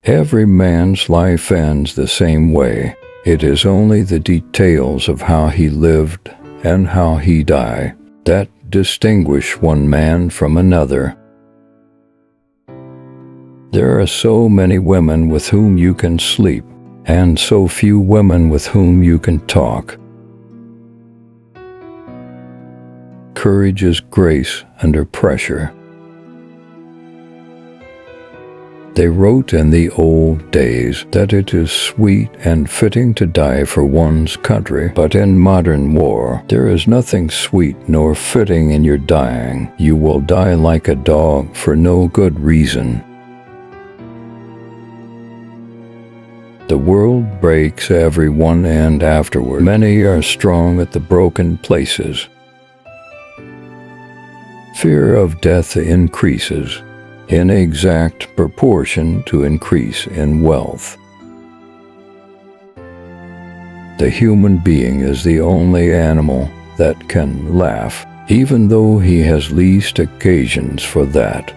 Every man's life ends the same way. It is only the details of how he lived and how he died that distinguish one man from another. There are so many women with whom you can sleep, and so few women with whom you can talk. Courage is grace under pressure. They wrote in the old days that it is sweet and fitting to die for one's country, but in modern war, there is nothing sweet nor fitting in your dying. You will die like a dog for no good reason. The world breaks everyone, and afterward, many are strong at the broken places. Fear of death increases in exact proportion to increase in wealth. The human being is the only animal that can laugh, even though he has least occasions for that.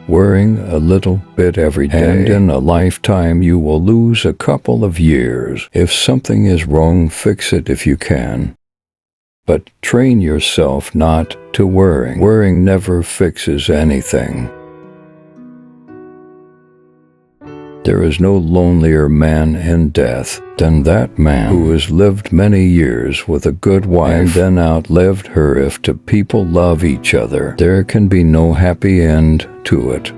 Worrying a little bit every day, and in a lifetime you will lose a couple of years. If something is wrong, fix it if you can. But train yourself not to worry. Worrying never fixes anything. There is no lonelier man in death than that man who has lived many years with a good wife and then outlived her. If two people love each other, there can be no happy end to it.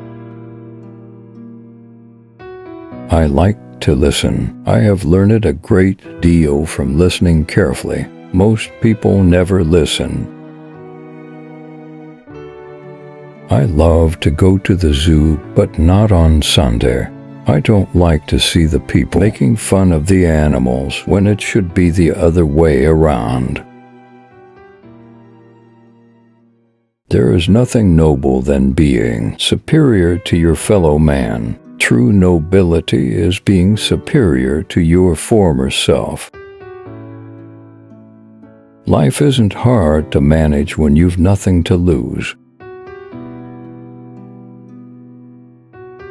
I like to listen. I have learned a great deal from listening carefully. Most people never listen. I love to go to the zoo, but not on Sunday. I don't like to see the people making fun of the animals when it should be the other way around. There is nothing noble than being superior to your fellow man. True nobility is being superior to your former self. Life isn't hard to manage when you've nothing to lose.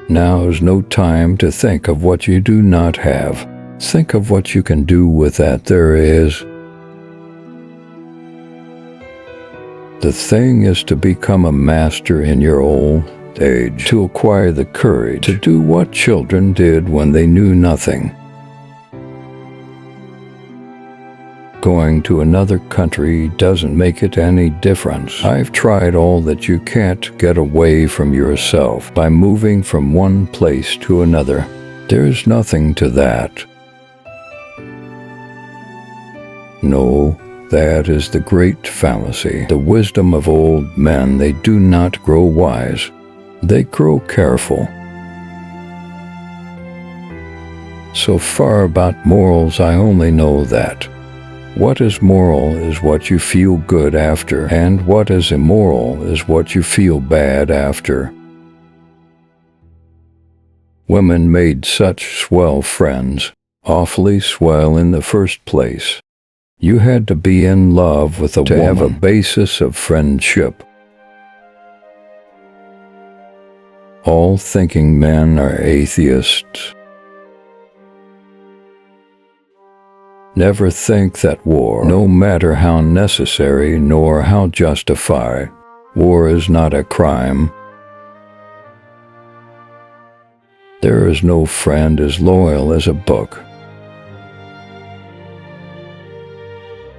Now is no time to think of what you do not have. Think of what you can do with that there is. The thing is to become a master in your old age, to acquire the courage to do what children did when they knew nothing. Going to another country doesn't make it any difference. I've tried all that. You can't get away from yourself by moving from one place to another. There's nothing to that. No, that is the great fallacy. The wisdom of old men, they do not grow wise. They grow careful. So far about morals, I only know that what is moral is what you feel good after, and what is immoral is what you feel bad after. Women made such swell friends, awfully swell in the first place. You had to be in love with a woman to have a basis of friendship. All thinking men are atheists. Never think that war, no matter how necessary nor how justified, war is not a crime. There is no friend as loyal as a book.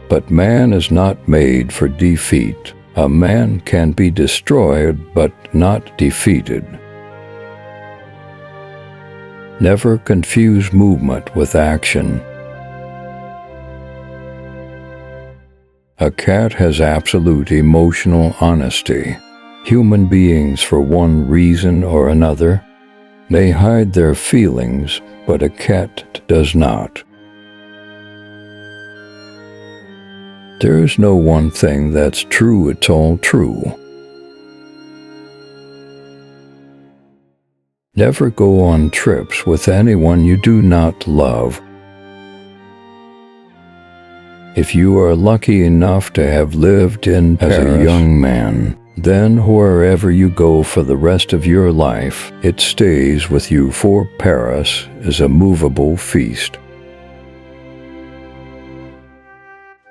But man is not made for defeat. A man can be destroyed, but not defeated. Never confuse movement with action. A cat has absolute emotional honesty. Human beings, for one reason or another, may hide their feelings, but a cat does not. There is no one thing that's true, it's all true. Never go on trips with anyone you do not love. If you are lucky enough to have lived in Paris as a young man, Then wherever you go for the rest of your life, it stays with you, for Paris is a movable feast.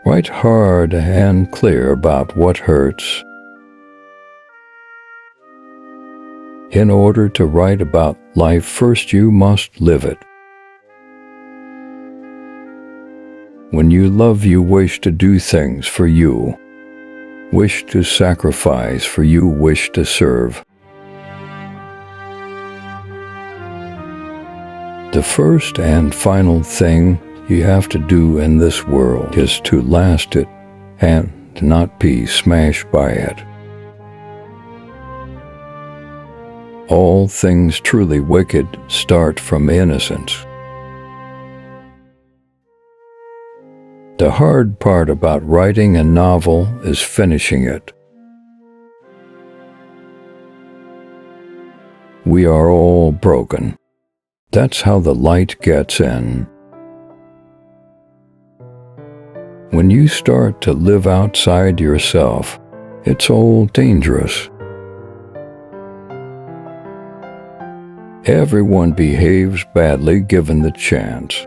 Write hard and clear about what hurts. In order to write about life, first you must live it. When you love, you wish to do things for you, wish to sacrifice for you, wish to serve. The first and final thing you have to do in this world is to last it and not be smashed by it. All things truly wicked start from innocence. The hard part about writing a novel is finishing it. We are all broken. That's how the light gets in. When you start to live outside yourself, it's all dangerous. Everyone behaves badly given the chance.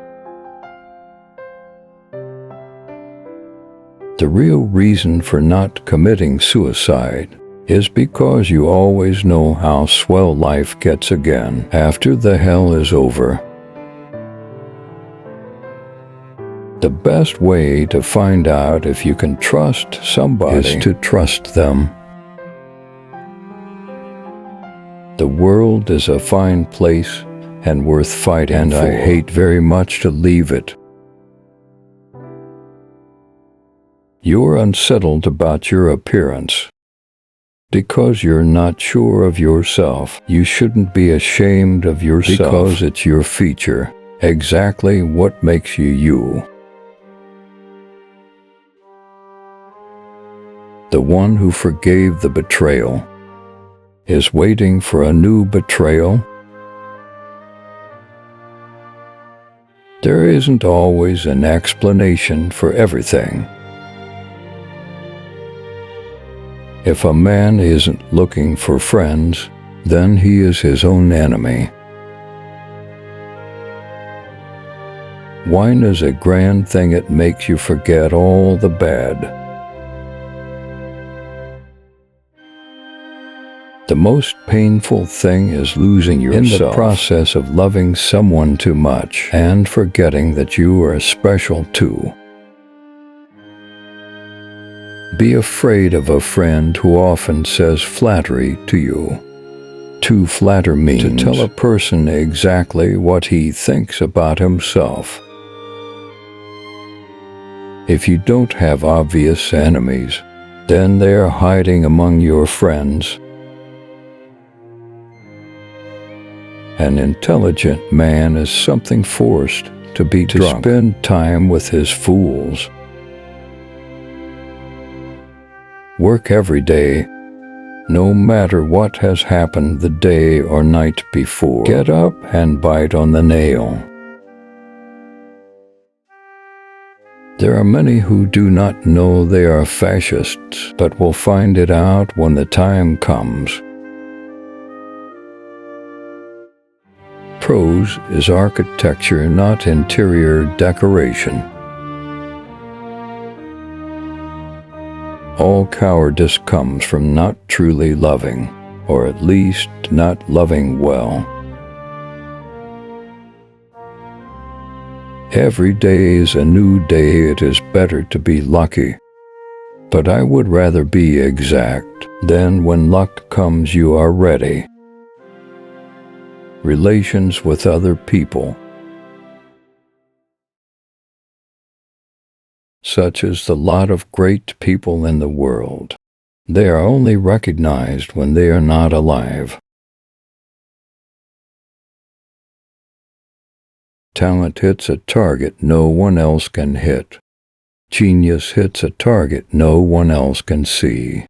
The real reason for not committing suicide is because you always know how swell life gets again after the hell is over. The best way to find out if you can trust somebody is to trust them. The world is a fine place and worth fighting for, and I hate very much to leave it. You're unsettled about your appearance. Because you're not sure of yourself, you shouldn't be ashamed of yourself, because it's your feature, exactly what makes you you. The one who forgave the betrayal is waiting for a new betrayal. There isn't always an explanation for everything. If a man isn't looking for friends, then he is his own enemy. Wine is a grand thing. It makes you forget all the bad. The most painful thing is losing yourself in the process of loving someone too much and forgetting that you are special too. Be afraid of a friend who often says flattery to you. To flatter means to tell a person exactly what he thinks about himself. If you don't have obvious enemies, then they are hiding among your friends. An intelligent man is something forced to be drunk, to spend time with his fools. Work every day, no matter what has happened the day or night before. Get up and bite on the nail. There are many who do not know they are fascists, but will find it out when the time comes. Prose is architecture, not interior decoration. All cowardice comes from not truly loving, or at least not loving well. Every day is a new day. It is better to be lucky. But I would rather be exact. Then when luck comes, you are ready. Relations with other people. Such is the lot of great people in the world. They are only recognized when they are not alive. Talent hits a target no one else can hit. Genius hits a target no one else can see.